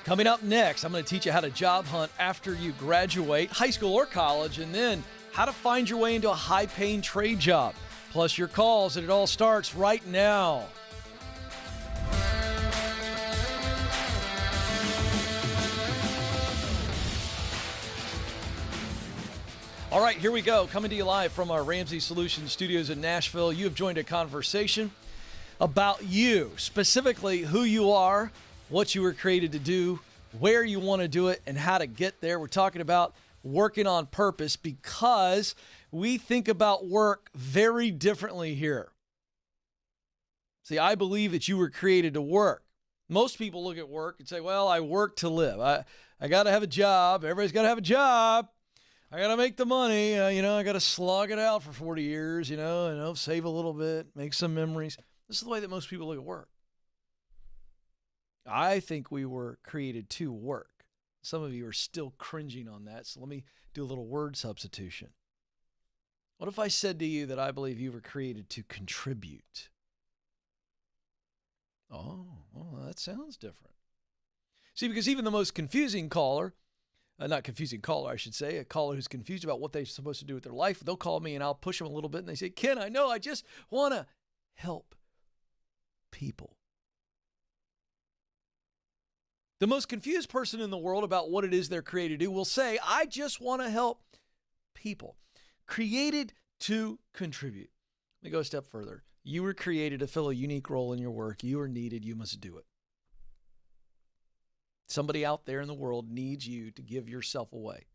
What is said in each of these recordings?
Coming up next, I'm going to teach you how to job hunt after you graduate, high school or college, and then how to find your way into a high-paying trade job. Plus your calls, and it all starts right now. All right, here we go. Coming to you live from our Ramsey Solutions studios in Nashville. You have joined a conversation about you, specifically who you are, what you were created to do, where you want to do it, and how to get there. We're talking about working on purpose because we think about work very differently here. See, I believe that you were created to work. Most people look at work and say, well, I work to live. I got to have a job. Everybody's got to have a job. I got to make the money. I got to slog it out for 40 years, save a little bit, make some memories. This is the way that most people look at work. I think we were created to work. Some of you are still cringing on that, so let me do a little word substitution. What if I said to you that I believe you were created to contribute? Oh, well, that sounds different. See, because even the most confusing caller, not confusing caller, I should say, a caller who's confused about what they're supposed to do with their life, they'll call me and I'll push them a little bit and they say, Ken, I know, I just want to help people. The most confused person in the world about what it is they're created to do will say, I just want to help people. Created to contribute. Let me go a step further. You were created to fill a unique role in your work. You are needed. You must do it. Somebody out there in the world needs you to give yourself away.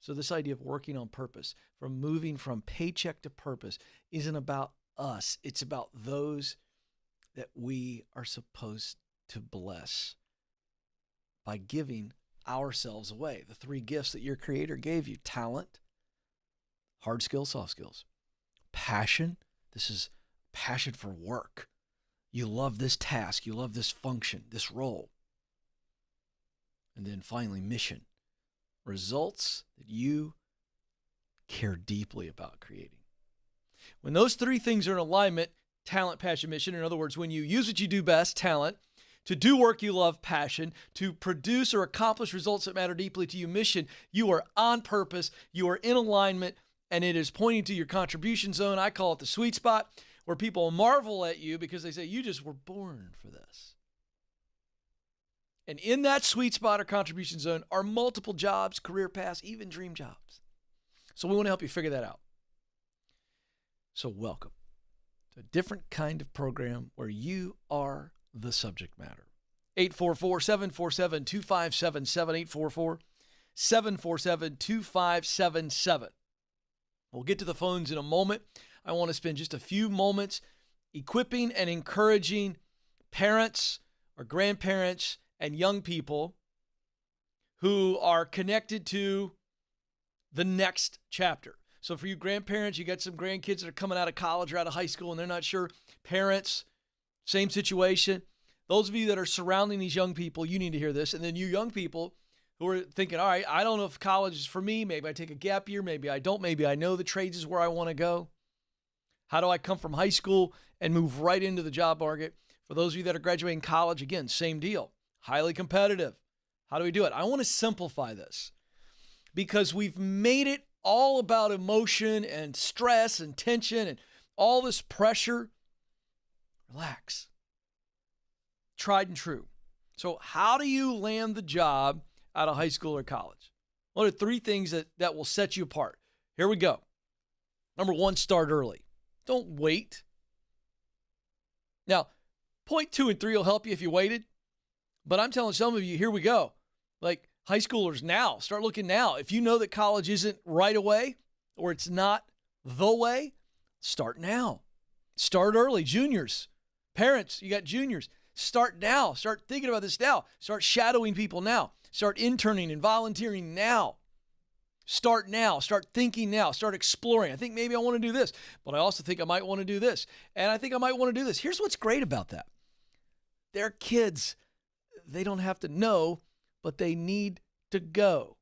So this idea of working on purpose, from moving from paycheck to purpose, isn't about us. It's about those that we are supposed to bless by giving ourselves away. The three gifts that your Creator gave you: talent, hard skills, soft skills, passion. This is passion for work. You love this task. You love this function, this role. And then finally, mission. Results that you care deeply about creating. When those three things are in alignment, talent, passion, mission, in other words, when you use what you do best, talent, to do work you love, passion, to produce or accomplish results that matter deeply to you, mission, you are on purpose, you are in alignment, and it is pointing to your contribution zone. I call it the sweet spot, where people marvel at you because they say, you just were born for this. And in that sweet spot or contribution zone are multiple jobs, career paths, even dream jobs. So we want to help you figure that out. So welcome to a different kind of program where you are the subject matter. 844-747-2577, 844-747-2577. We'll get to the phones in a moment. I want to spend just a few moments equipping and encouraging parents or grandparents and young people who are connected to the next chapter. So for you grandparents, you got some grandkids that are coming out of college or out of high school and they're not sure. Parents, same situation. Those of you that are surrounding these young people, you need to hear this. And then you young people who are thinking, all right, I don't know if college is for me. Maybe I take a gap year. Maybe I don't. Maybe I know the trades is where I want to go. How do I come from high school and move right into the job market? For those of you that are graduating college, again, same deal. Highly competitive. How do we do it? I want to simplify this because we've made it all about emotion and stress and tension and all this pressure. Relax. Tried and true. So how do you land the job out of high school or college? What are three things that will set you apart? Here we go. Number one, start early. Don't wait. Now, point 2 and 3 will help you if you waited. But I'm telling some of you, here we go. Like high schoolers now, start looking now. If you know that college isn't right away or it's not the way, start now. Start early. Juniors, parents, you got juniors. Start now. Start thinking about this now. Start shadowing people now. Start interning and volunteering now. Start now. Start thinking now. Start exploring. I think maybe I want to do this, but I also think I might want to do this. And I think I might want to do this. Here's what's great about that. They're kids. They don't have to know, but they need to go.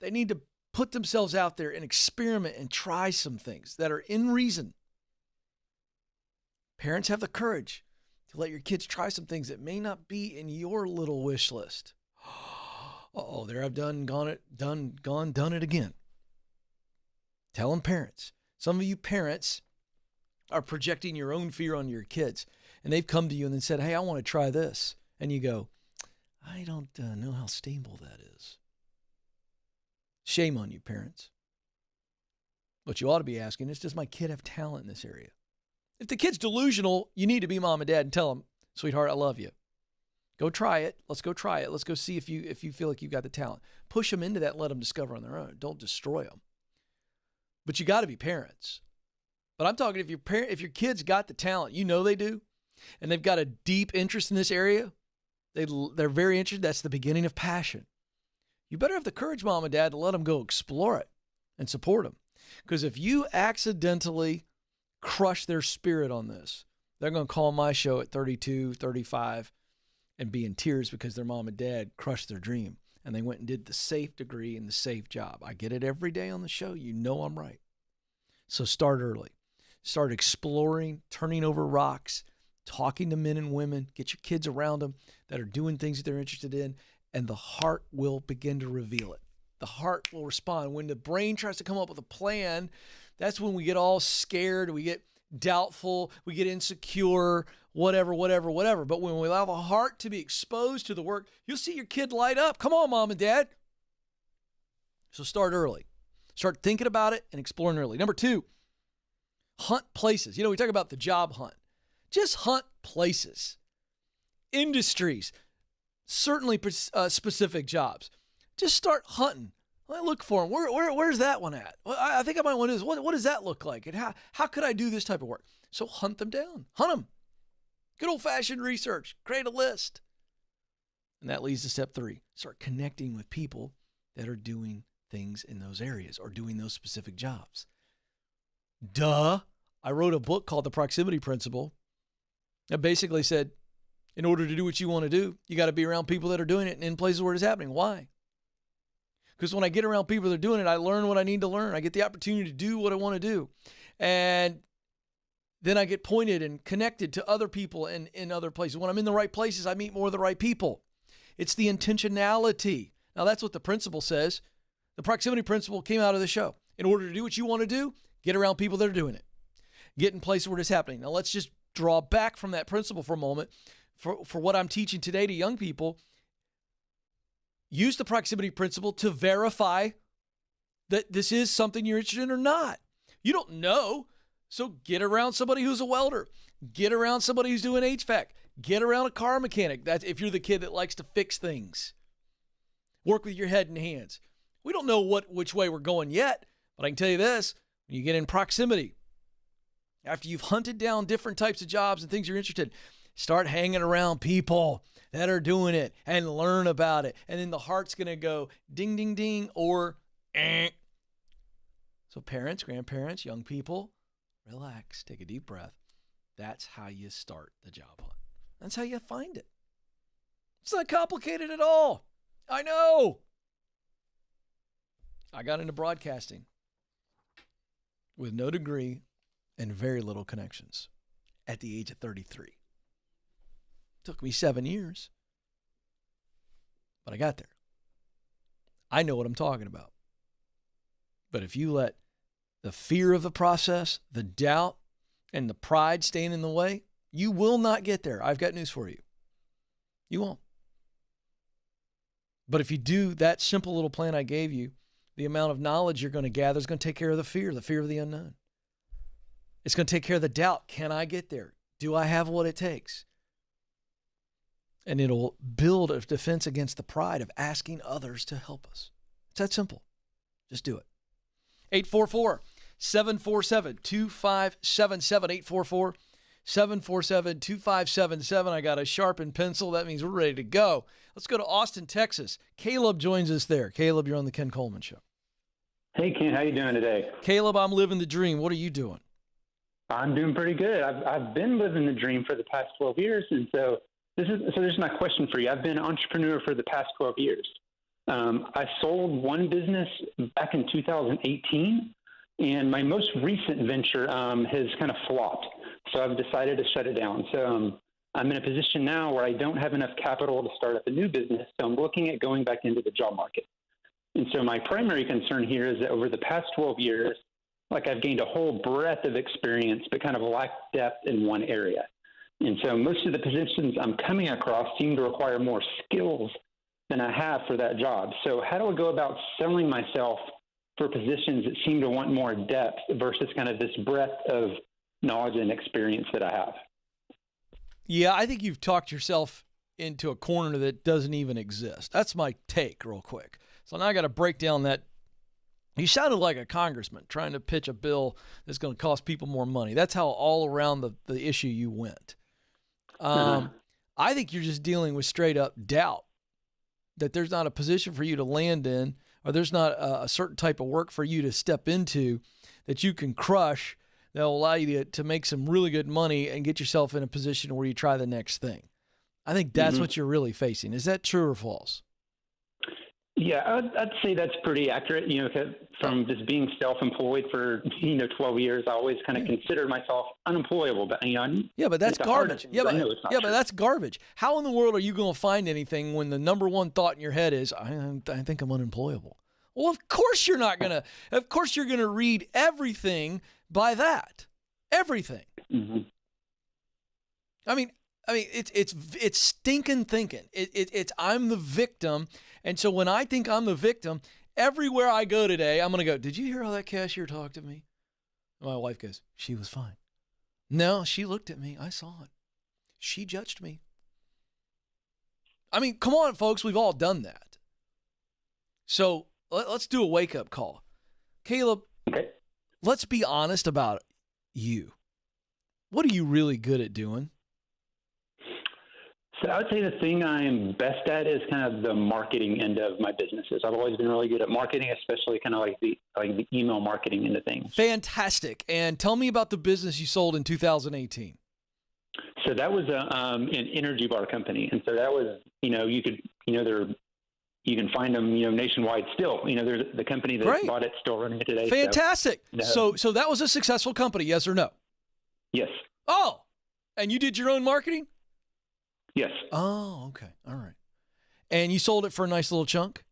They need to put themselves out there and experiment and try some things that are in reason. Parents, have the courage to let your kids try some things that may not be in your little wish list. There I've done it again. Telling parents. Some of you parents are projecting your own fear on your kids, and they've come to you and then said, hey, I want to try this. And you go, I don't know how stable that is. Shame on you, parents. What you ought to be asking is, does my kid have talent in this area? If the kid's delusional, you need to be mom and dad and tell them, sweetheart, I love you. Go try it. Let's go try it. Let's go see if you feel like you've got the talent. Push them into that and let them discover on their own. Don't destroy them. But you got to be parents. But I'm talking if your kid's got the talent, you know they do, and they've got a deep interest in this area, they're very interested. That's the beginning of passion. You better have the courage, mom and dad, to let them go explore it and support them. Because if you accidentally crush their spirit on this, they're going to call my show at 32, 35 and be in tears because their mom and dad crushed their dream and they went and did the safe degree and the safe job. I get it every day on the show. You know I'm right. So start early. Start exploring, turning over rocks, talking to men and women. Get your kids around them that are doing things that they're interested in, and the heart will begin to reveal it. The heart will respond. When the brain tries to come up with a plan, that's when we get all scared, we get doubtful, we get insecure, whatever. But when we allow the heart to be exposed to the work, you'll see your kid light up. Come on, mom and dad. So start early. Start thinking about it and exploring early. Number 2, hunt places. We talk about the job hunt. Just hunt places, industries, certainly specific jobs. Just start hunting. Look for them. Where's that one at? Well, I think I might want to do this. What does that look like? And how could I do this type of work? So hunt them down. Hunt them. Good old-fashioned research. Create a list. And that leads to step 3. Start connecting with people that are doing things in those areas or doing those specific jobs. Duh. I wrote a book called The Proximity Principle that basically said, in order to do what you want to do, you got to be around people that are doing it and in places where it's happening. Why? Because when I get around people that are doing it, I learn what I need to learn. I get the opportunity to do what I want to do. And then I get pointed and connected to other people in other places. When I'm in the right places, I meet more of the right people. It's the intentionality. Now, that's what the principle says. The proximity principle came out of the show. In order to do what you want to do, get around people that are doing it. Get in places where it's happening. Now, let's just draw back from that principle for a moment. For what I'm teaching today to young people, use the proximity principle to verify that this is something you're interested in or not. You don't know, so get around somebody who's a welder. Get around somebody who's doing HVAC. Get around a car mechanic. That's if you're the kid that likes to fix things. Work with your head and hands. We don't know which way we're going yet, but I can tell you this, when you get in proximity, after you've hunted down different types of jobs and things you're interested in, start hanging around people that are doing it and learn about it. And then the heart's going to go ding, ding, ding, or eh. So parents, grandparents, young people, relax, take a deep breath. That's how you start the job hunt. That's how you find it. It's not complicated at all. I know. I got into broadcasting with no degree and very little connections at the age of 33. Took me 7 years, but I got there. I know what I'm talking about. But if you let the fear of the process, the doubt, and the pride stand in the way, you will not get there. I've got news for you. You won't. But if you do that simple little plan I gave you, the amount of knowledge you're going to gather is going to take care of the fear of the unknown. It's going to take care of the doubt. Can I get there? Do I have what it takes? And it'll build a defense against the pride of asking others to help us. It's that simple. Just do it. 844-747-2577. 844-747-2577. I got a sharpened pencil. That means we're ready to go. Let's go to Austin, Texas. Caleb joins us there. Caleb, you're on the Ken Coleman Show. Hey, Ken. How you doing today? Caleb, I'm living the dream. What are you doing? I'm doing pretty good. I've been living the dream for the past 12 years, and so this is my question for you. I've been an entrepreneur for the past 12 years. I sold one business back in 2018, and my most recent venture has kind of flopped. So I've decided to shut it down. So I'm in a position now where I don't have enough capital to start up a new business, so I'm looking at going back into the job market. And so my primary concern here is that over the past 12 years, like I've gained a whole breadth of experience, but kind of lack depth in one area. And so most of the positions I'm coming across seem to require more skills than I have for that job. So how do I go about selling myself for positions that seem to want more depth versus kind of this breadth of knowledge and experience that I have? Yeah, I think you've talked yourself into a corner that doesn't even exist. That's my take real quick. So now I got to break down that. You sounded like a congressman trying to pitch a bill that's going to cost people more money. That's how all around the issue you went. I think you're just dealing with straight up doubt that there's not a position for you to land in, or there's not a certain type of work for you to step into that you can crush that will allow you to make some really good money and get yourself in a position where you try the next thing. I think that's what you're really facing. Is that true or false? Yeah, I'd say that's pretty accurate. From just being self-employed for 12 years, I always kind of considered myself unemployable. But but that's garbage. But that's garbage. How in the world are you going to find anything when the number one thought in your head is, I think I'm unemployable? Well, of course you're not gonna. Of course you're gonna read everything by that. Everything. Mm-hmm. I mean, it's stinking thinking. It's I'm the victim. And so when I think I'm the victim, everywhere I go today, I'm going to go, did you hear how that cashier talked to me? My wife goes, she was fine. No, she looked at me. I saw it. She judged me. I mean, come on, folks. We've all done that. So let's do a wake-up call. Caleb, let's be honest about you. What are you really good at doing? So I would say the thing I'm best at is kind of the marketing end of my businesses. I've always been really good at marketing, especially kind of like the email marketing end of things. Fantastic. And tell me about the business you sold in 2018. So that was an energy bar company, and so that was you can find them nationwide still. There's the company that bought it still running it today. Fantastic. So that was a successful company, yes or no? Yes. Oh, and you did your own marketing? Yes. Oh, okay. All right. And you sold it for a nice little chunk?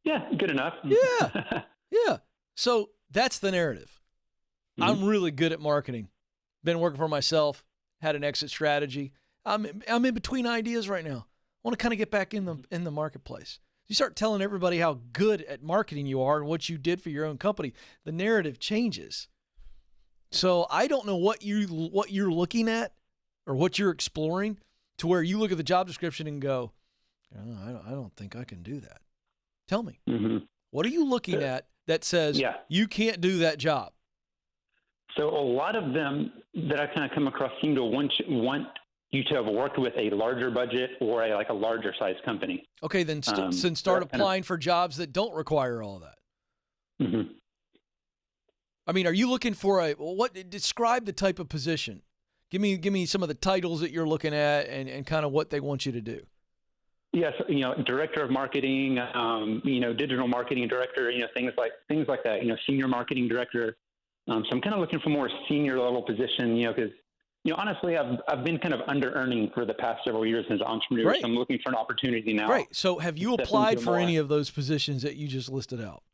Yeah, good enough. Yeah. Yeah. So that's the narrative. Mm-hmm. I'm really good at marketing. Been working for myself, had an exit strategy. I'm in between ideas right now. I want to kind of get back in the marketplace. You start telling everybody how good at marketing you are and what you did for your own company, the narrative changes. So I don't know what you're looking at or what you're exploring to where you look at the job description and go, oh, I don't think I can do that. Tell me, what are you looking at that says you can't do that job? So a lot of them that I kind of come across seem to want you to have worked with a larger budget or a larger size company. Okay, then start applying for jobs that don't require all of that. Mm-hmm. I mean, are you looking for describe the type of position? Give me some of the titles that you're looking at and kind of what they want you to do. Yes, director of marketing, digital marketing director, things like that, senior marketing director. So I'm kind of looking for more senior level position, because, honestly, I've been kind of under earning for the past several years as an entrepreneur. Right. So I'm looking for an opportunity now. Right. So have you applied for any of those positions that you just listed out?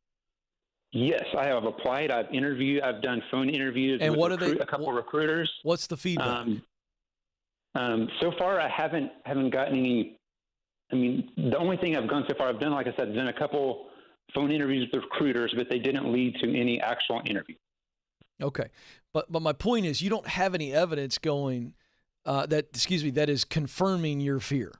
Yes, I have applied. I've interviewed. I've done phone interviews and with a couple of recruiters. What's the feedback? So far, I haven't gotten any. I mean, the only thing I've gone so far, I've done, like I said, I've done a couple phone interviews with recruiters, but they didn't lead to any actual interview. Okay, but my point is, you don't have any evidence going that is confirming your fear.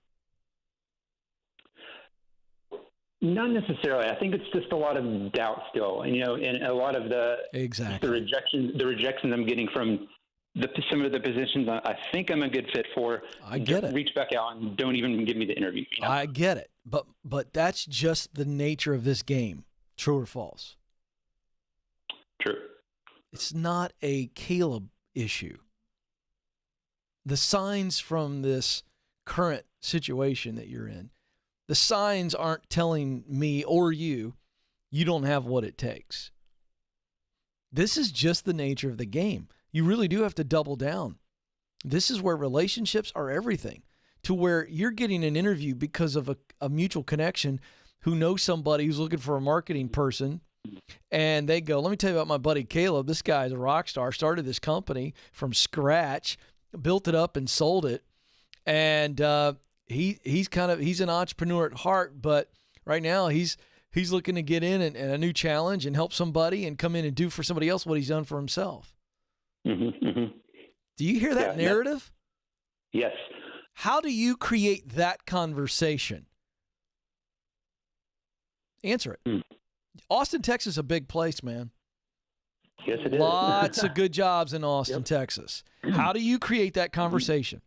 Not necessarily. I think it's just a lot of doubt still, and a lot of the rejection I'm getting from some of the positions I think I'm a good fit for. I get it. Reach back out and don't even give me the interview. I get it, but that's just the nature of this game. True or false? True. It's not a Caleb issue. The signs from this current situation that you're in. The signs aren't telling me or you don't have what it takes. This is just the nature of the game. You really do have to double down. This is where relationships are everything, to where you're getting an interview because of a mutual connection who knows somebody who's looking for a marketing person. And they go, let me tell you about my buddy Caleb. This guy's a rock star, started this company from scratch, built it up and sold it. And he's an entrepreneur at heart, but right now he's looking to get in and a new challenge and help somebody and come in and do for somebody else what he's done for himself. Mm-hmm, mm-hmm. Do you hear that narrative? Yes. How do you create that conversation? Answer it. Austin, Texas is a big place, man. Yes, it is. Lots of good jobs in Austin, Texas. How do you create that conversation?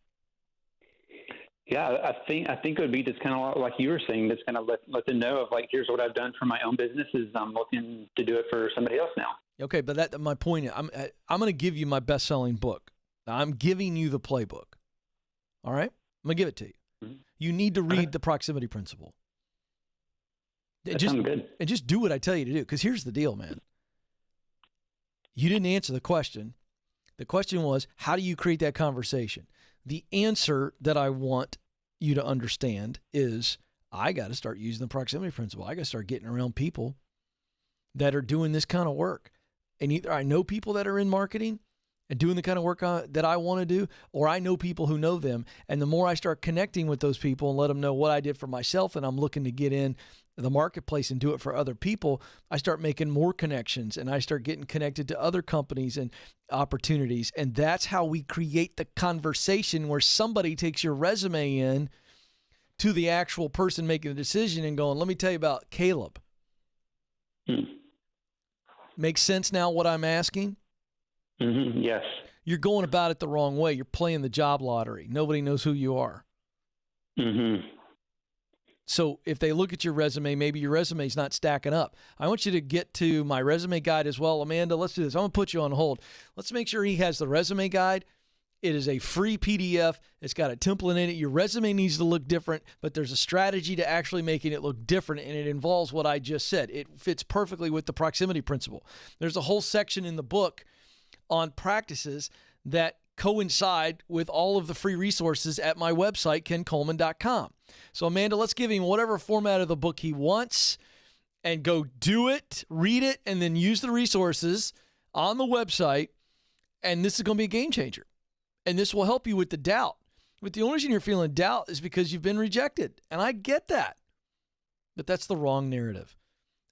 Yeah, I think it would be just kind of like you were saying, just kind of let them know of like, here's what I've done for my own business. Is I'm looking to do it for somebody else now. Okay, but my point is, I'm going to give you my best-selling book. I'm giving you the playbook. All right? I'm going to give it to you. Mm-hmm. You need to read the proximity principle. That sounds good. And just do what I tell you to do, because here's the deal, man. You didn't answer the question. The question was, how do you create that conversation? The answer that I want you to understand is, I got to start using the proximity principle. I got to start getting around people that are doing this kind of work. And either I know people that are in marketing and doing the kind of work that I want to do, or I know people who know them. And the more I start connecting with those people and let them know what I did for myself and I'm looking to get in the marketplace and do it for other people, I start making more connections and I start getting connected to other companies and opportunities. And that's how we create the conversation where somebody takes your resume in to the actual person making the decision and going, let me tell you about Caleb. Makes sense now what I'm asking? Mm-hmm. Yes. You're going about it the wrong way. You're playing the job lottery. Nobody knows who you are. Mm-hmm. So if they look at your resume, maybe your resume's not stacking up. I want you to get to my resume guide as well. Amanda, let's do this. I'm going to put you on hold. Let's make sure he has the resume guide. It is a free PDF. It's got a template in it. Your resume needs to look different, but there's a strategy to actually making it look different, and it involves what I just said. It fits perfectly with the proximity principle. There's a whole section in the book on practices that coincide with all of the free resources at my website, kencoleman.com. So, Amanda, let's give him whatever format of the book he wants and go do it, read it, and then use the resources on the website, and this is going to be a game changer. And this will help you with the doubt. But the only reason you're feeling doubt is because you've been rejected. And I get that. But that's the wrong narrative.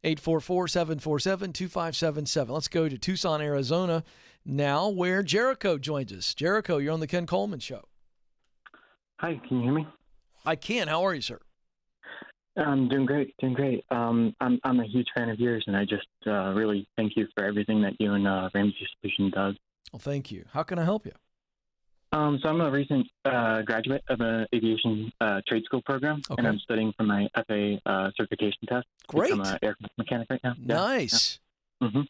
844-747-2577. Let's go to Tucson, Arizona now, where Jericho joins us. Jericho, you're on the Ken Coleman Show. Hi, can you hear me? I can. How are you, sir? I'm doing great, I'm a huge fan of yours, and I just really thank you for everything that you and Ramsey Solution does. Well, thank you. How can I help you? So I'm a recent graduate of an aviation trade school program, and I'm studying for my FA certification test. Great. I'm an aircraft mechanic right now. Nice. Yeah. Mm-hmm.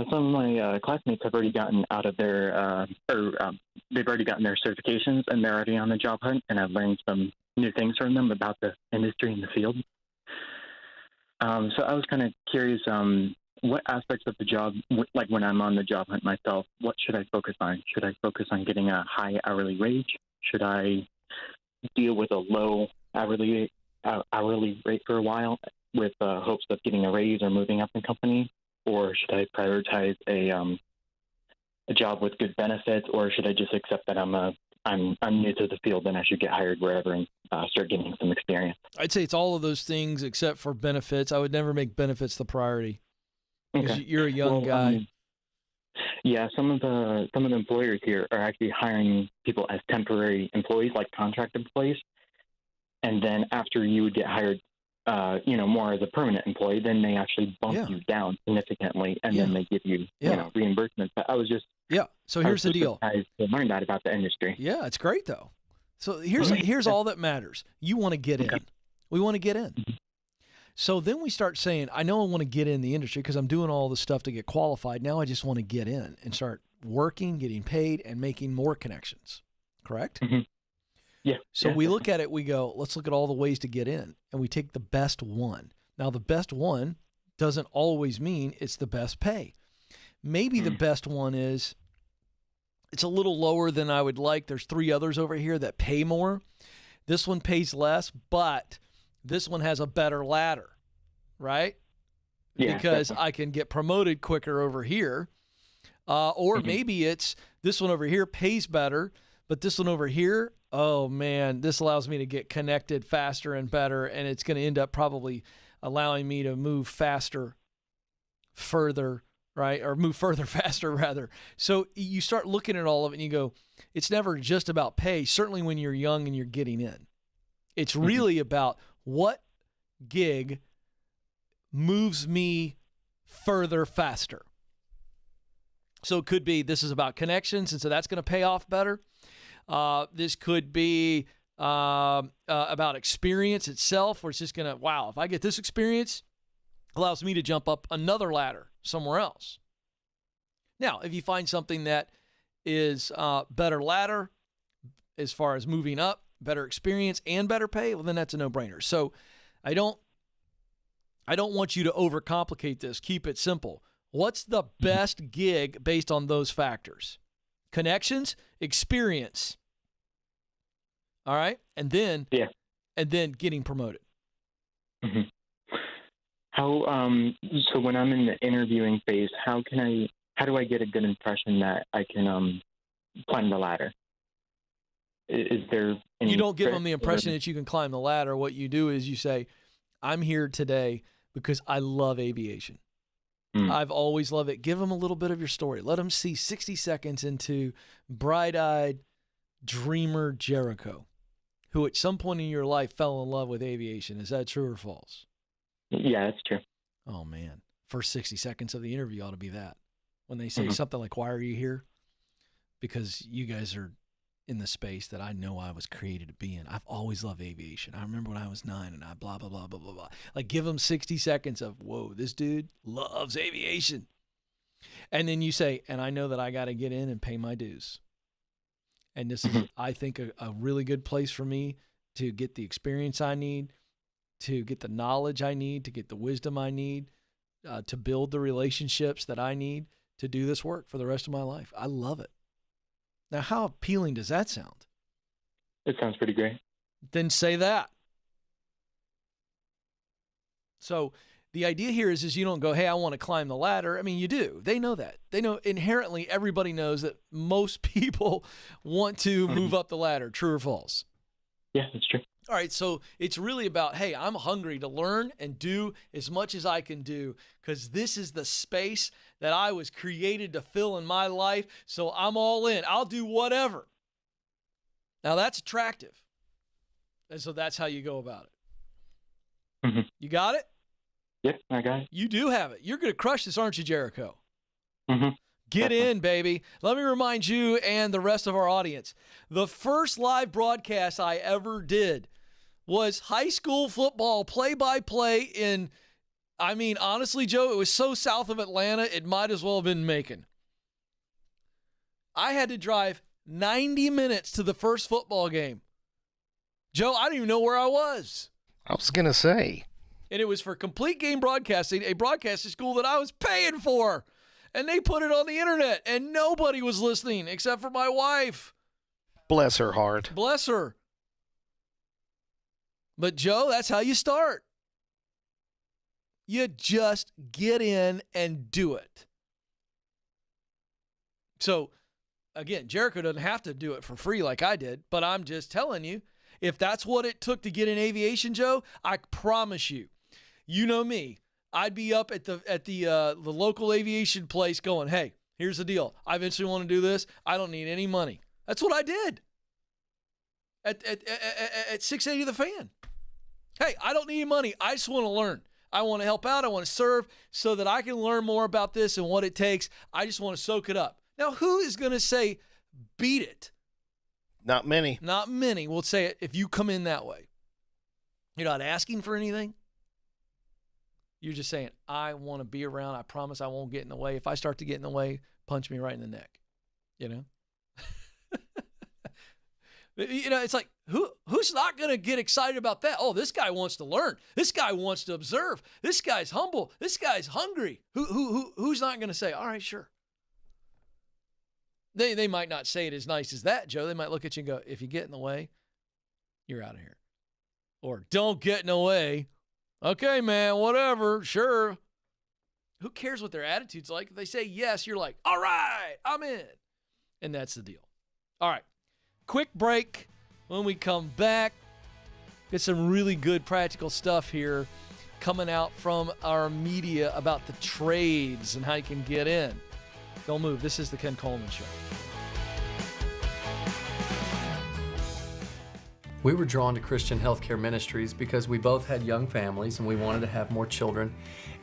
Some of my classmates have already gotten out of their, they've already gotten their certifications, and they're already on the job hunt, and I've learned some new things from them about the industry and the field. So I was kind of curious, what aspects of the job, like when I'm on the job hunt myself, what should I focus on? Should I focus on getting a high hourly wage? Should I deal with a low hourly rate for a while with hopes of getting a raise or moving up in company? Or should I prioritize a job with good benefits? Or should I just accept that I'm new to the field and I should get hired wherever and start getting some experience? I'd say it's all of those things except for benefits. I would never make benefits the priority. Okay. You're a young guy. Yeah, some of the employers here are actually hiring people as temporary employees, like contract employees, and then after you would get hired, more as a permanent employee, then they actually bump you down significantly, and then they give you, reimbursements. But I was just So here's the deal. I learned that about the industry. Yeah, it's great though. So here's all that matters. You want to get in. We want to get in. Mm-hmm. So then we start saying, I know I want to get in the industry because I'm doing all this stuff to get qualified. Now I just want to get in and start working, getting paid, and making more connections. Correct? Mm-hmm. Yeah. So we look at it, we go, let's look at all the ways to get in, and we take the best one. Now, the best one doesn't always mean it's the best pay. Maybe the best one is It's a little lower than I would like. There's 3 others over here that pay more. This one pays less, but this one has a better ladder, right? Yeah, Because definitely. I can get promoted quicker over here. Or maybe it's this one over here pays better, but this one over here, oh man, this allows me to get connected faster and better, and it's going to end up probably allowing me to move faster, further, right? Or move further, faster, rather. So you start looking at all of it and you go, it's never just about pay, certainly when you're young and you're getting in. It's really about what gig moves me further, faster. So it could be this is about connections, and so that's going to pay off better. This could be about experience itself, where it's just going to, wow, if I get this experience, it allows me to jump up another ladder somewhere else. Now, if you find something that is better ladder as far as moving up, better experience, and better pay, well, then that's a no-brainer. So I don't want you to overcomplicate this. Keep it simple. What's the best gig based on those factors? Connections, experience. All right? And then getting promoted. Mm-hmm. How so when I'm in the interviewing phase, how do I get a good impression that I can climb the ladder? Is there any You don't give them the impression that you can climb the ladder. What you do is you say, I'm here today because I love aviation. I've always loved it. Give them a little bit of your story. Let them see 60 seconds into bright-eyed dreamer Jericho, who at some point in your life fell in love with aviation. Is that true or false? Yeah, that's true. Oh, man. First 60 seconds of the interview ought to be that. When they say something like, why are you here? Because you guys are in the space that I know I was created to be in. I've always loved aviation. I remember when I was 9 and I blah, blah, blah, blah, blah, blah. Like, give them 60 seconds of, whoa, this dude loves aviation. And then you say, and I know that I got to get in and pay my dues. And this is, I think, a really good place for me to get the experience I need, to get the knowledge I need, to get the wisdom I need, to build the relationships that I need to do this work for the rest of my life. I love it. Now, how appealing does that sound? It sounds pretty great. Then say that. So the idea here is you don't go, hey, I want to climb the ladder. I mean, you do. They know that. They know inherently everybody knows that most people want to move up the ladder. True or false? Yeah, that's true. All right, so it's really about, hey, I'm hungry to learn and do as much as I can do because this is the space that I was created to fill in my life, so I'm all in. I'll do whatever. Now, that's attractive. And so that's how you go about it. Mm-hmm. You got it? Yep, I got it. You do have it. You're going to crush this, aren't you, Jericho? Mm-hmm. Get in, baby. Let me remind you and the rest of our audience, the first live broadcast I ever did was high school football play-by-play in, I mean, honestly, Joe, it was so south of Atlanta, it might as well have been Macon. I had to drive 90 minutes to the first football game. Joe, I didn't even know where I was. I was going to say. And it was for Complete Game Broadcasting, a broadcasting school that I was paying for. And they put it on the internet, and nobody was listening except for my wife. Bless her heart. Bless her. But, Joe, that's how you start. You just get in and do it. So, again, Jericho doesn't have to do it for free like I did, but I'm just telling you, if that's what it took to get in aviation, Joe, I promise you, you know me, I'd be up at the local aviation place going, hey, here's the deal. I eventually want to do this. I don't need any money. That's what I did at 680 The Fan. Hey, I don't need any money. I just want to learn. I want to help out. I want to serve so that I can learn more about this and what it takes. I just want to soak it up. Now, who is going to say, beat it? Not many. Not many will say it if you come in that way. You're not asking for anything. You're just saying, I want to be around. I promise I won't get in the way. If I start to get in the way, punch me right in the neck. You know? You know, it's like, who's not going to get excited about that? Oh, this guy wants to learn. This guy wants to observe. This guy's humble. This guy's hungry. Who's not going to say, all right, sure. They might not say it as nice as that, Joe. They might look at you and go, if you get in the way, you're out of here. Or don't get in the way. Okay, man, whatever, sure. Who cares what their attitude's like? If they say yes, you're like, all right, I'm in. And that's the deal. All right, quick break. When we come back, get some really good practical stuff here coming out from our media about the trades and how you can get in. Don't move. This is the Ken Coleman Show. We were drawn to Christian Healthcare Ministries because we both had young families and we wanted to have more children.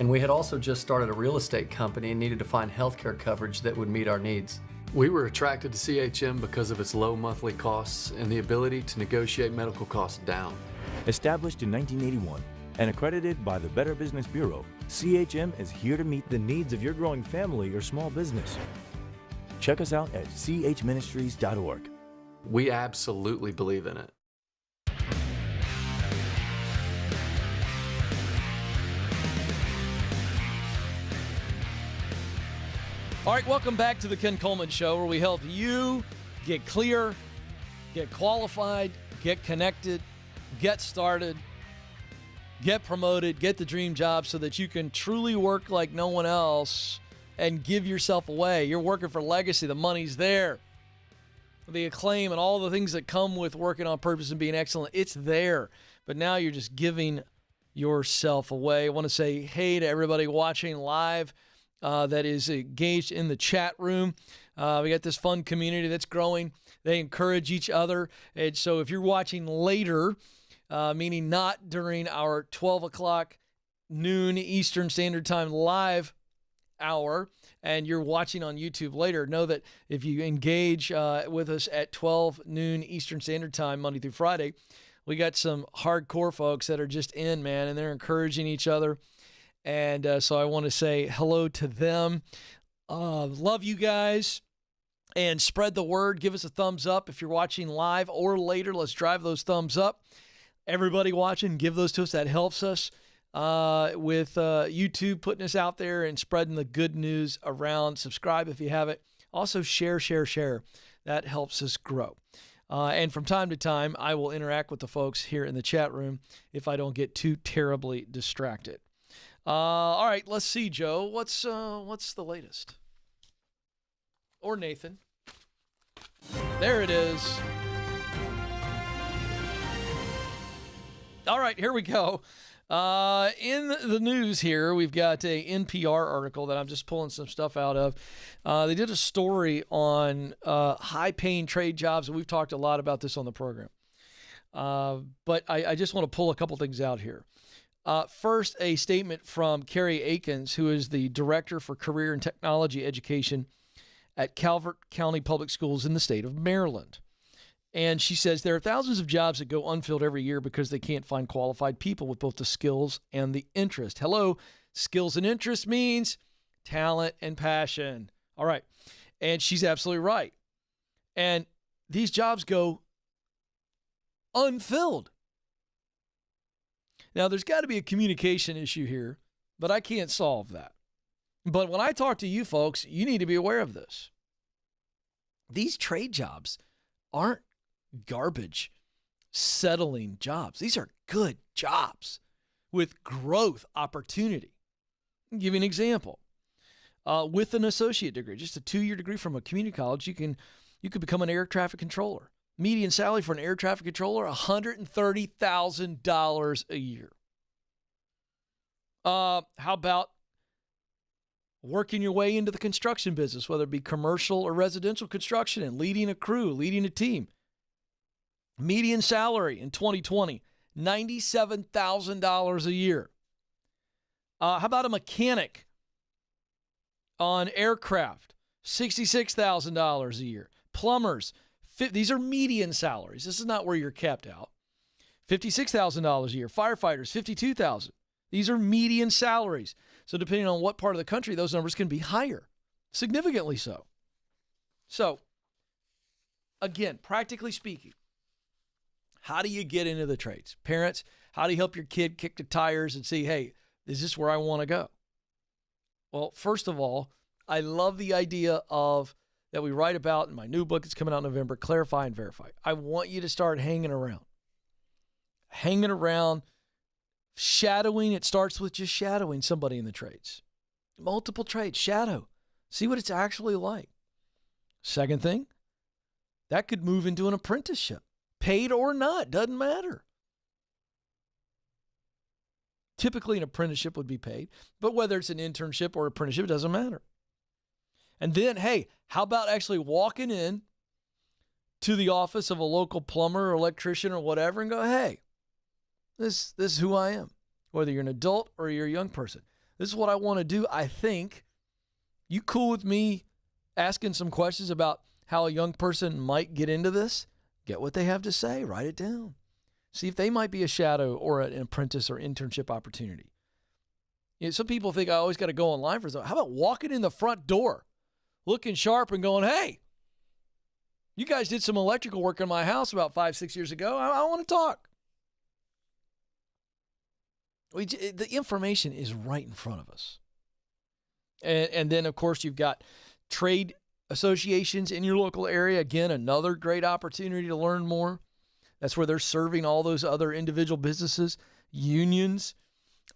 And we had also just started a real estate company and needed to find healthcare coverage that would meet our needs. We were attracted to CHM because of its low monthly costs and the ability to negotiate medical costs down. Established in 1981 and accredited by the Better Business Bureau, CHM is here to meet the needs of your growing family or small business. Check us out at chministries.org. We absolutely believe in it. All right, welcome back to the Ken Coleman Show, where we help you get clear, get qualified, get connected, get started, get promoted, get the dream job so that you can truly work like no one else and give yourself away. You're working for legacy. The money's there. The acclaim and all the things that come with working on purpose and being excellent, it's there. But now you're just giving yourself away. I want to say hey to everybody watching live that is engaged in the chat room. We got this fun community that's growing. They encourage each other. And so if you're watching later, meaning not during our 12 o'clock noon Eastern Standard Time live hour, and you're watching on YouTube later, know that if you engage with us at 12 noon Eastern Standard Time, Monday through Friday, we got some hardcore folks that are just in, man, and they're encouraging each other. And so I want to say hello to them. Love you guys. And spread the word. Give us a thumbs up if you're watching live or later. Let's drive those thumbs up. Everybody watching, give those to us. That helps us with YouTube putting us out there and spreading the good news around. Subscribe if you haven't. Also, share. That helps us grow. And from time to time, I will interact with the folks here in the chat room if I don't get too terribly distracted. All right, let's see, Joe. What's the latest? Or Nathan. There it is. All right, here we go. In the news here, we've got a NPR article that I'm just pulling some stuff out of. They did a story on high-paying trade jobs, and we've talked a lot about this on the program. But I just want to pull a couple things out here. First, a statement from Carrie Akins, who is the Director for Career and Technology Education at Calvert County Public Schools in the state of Maryland. And she says there are thousands of jobs that go unfilled every year because they can't find qualified people with both the skills and the interest. Hello, skills and interest means talent and passion. All right. And she's absolutely right. And these jobs go unfilled. Now, there's got to be a communication issue here, but I can't solve that. But when I talk to you folks, you need to be aware of this. These trade jobs aren't garbage settling jobs. These are good jobs with growth opportunity. I'll give you an example. With an associate degree, just a 2-year degree from a community college, you could become an air traffic controller. Median salary for an air traffic controller, $130,000 a year. How about working your way into the construction business, whether it be commercial or residential construction, and leading a crew, leading a team? Median salary in 2020, $97,000 a year. How about a mechanic on aircraft? $66,000 a year. Plumbers, these are median salaries. This is not where you're capped out. $56,000 a year. Firefighters, $52,000. These are median salaries. So depending on what part of the country, those numbers can be higher, significantly so. So, again, practically speaking, how do you get into the trades? Parents, how do you help your kid kick the tires and see, hey, is this where I want to go? Well, first of all, I love the idea of that we write about in my new book that's coming out in November, Clarify and Verify. I want you to start hanging around. Hanging around, shadowing. It starts with just shadowing somebody in the trades. Multiple trades, shadow. See what it's actually like. Second thing, that could move into an apprenticeship. Paid or not, doesn't matter. Typically, an apprenticeship would be paid, but whether it's an internship or apprenticeship, it doesn't matter. And then, hey, how about actually walking in to the office of a local plumber or electrician or whatever and go, hey, this is who I am, whether you're an adult or you're a young person. This is what I want to do. I think you cool with me asking some questions about how a young person might get into this? Get what they have to say. Write it down. See if they might be a shadow or an apprentice or internship opportunity. You know, some people think I always got to go online for something. How about walking in the front door, looking sharp and going, hey, you guys did some electrical work in my house about 5-6 years ago. I want to talk. The information is right in front of us. And then, of course, you've got trade associations in your local area. Again, another great opportunity to learn more. That's where they're serving all those other individual businesses, unions.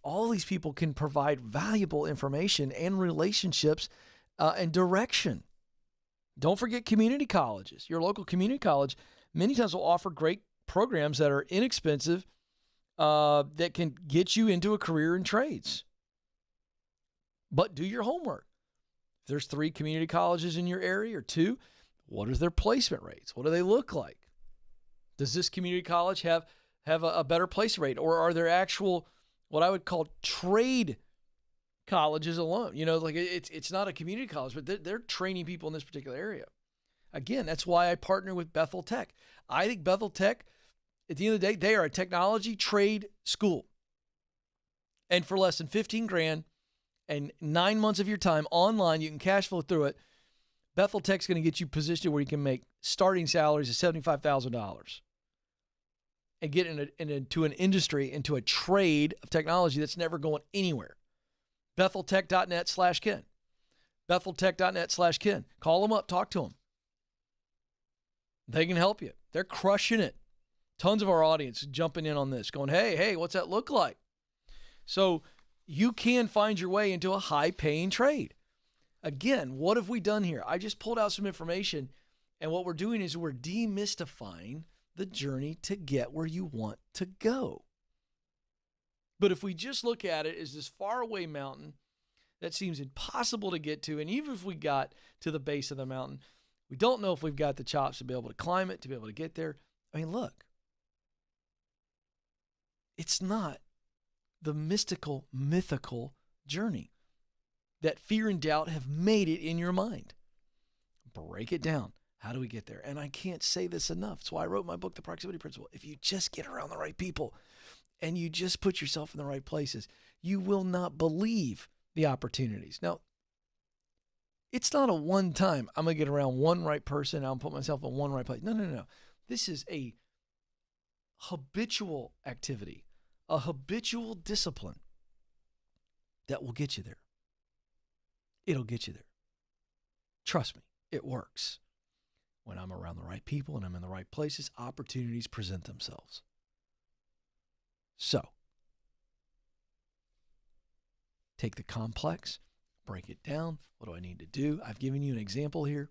All these people can provide valuable information and relationships and direction. Don't forget community colleges. Your local community college many times will offer great programs that are inexpensive that can get you into a career in trades. But do your homework. If there's 3 community colleges in your area or 2, what are their placement rates? What do they look like? Does this community college have a better placement rate? Or are there actual, what I would call trade colleges alone? You know, like it's not a community college, but they're training people in this particular area. Again, that's why I partner with Bethel Tech. I think Bethel Tech, at the end of the day, they are a technology trade school. And for less than $15,000 and 9 months of your time online, you can cash flow through it. Bethel Tech's going to get you positioned where you can make starting salaries of $75,000 and get into an industry, into a trade of technology that's never going anywhere. BethelTech.net/Ken. BethelTech.net/Ken. Call them up, talk to them. They can help you. They're crushing it. Tons of our audience jumping in on this, going, hey, what's that look like? So you can find your way into a high-paying trade. Again, what have we done here? I just pulled out some information, and what we're doing is we're demystifying the journey to get where you want to go. But if we just look at it as this faraway mountain that seems impossible to get to, and even if we got to the base of the mountain, we don't know if we've got the chops to be able to climb it, to be able to get there. I mean, look, it's not the mystical, mythical journey that fear and doubt have made it in your mind. Break it down. How do we get there? And I can't say this enough. That's why I wrote my book, The Proximity Principle. If you just get around the right people and you just put yourself in the right places, you will not believe the opportunities. Now, it's not a one time, I'm going to get around one right person, I'll put myself in one right place. No. This is a habitual activity, a habitual discipline that will get you there. It'll get you there. Trust me, it works. When I'm around the right people and I'm in the right places, opportunities present themselves. So, take the complex, break it down. What do I need to do? I've given you an example here,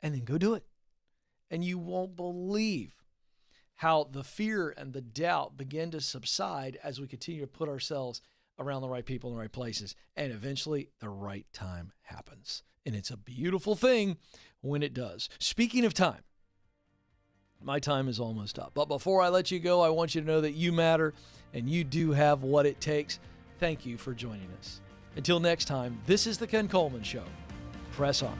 and then go do it. And you won't believe how the fear and the doubt begin to subside as we continue to put ourselves around the right people in the right places. And eventually the right time happens. And it's a beautiful thing when it does. Speaking of time, my time is almost up. But before I let you go, I want you to know that you matter and you do have what it takes. Thank you for joining us. Until next time, this is the Ken Coleman Show. Press on.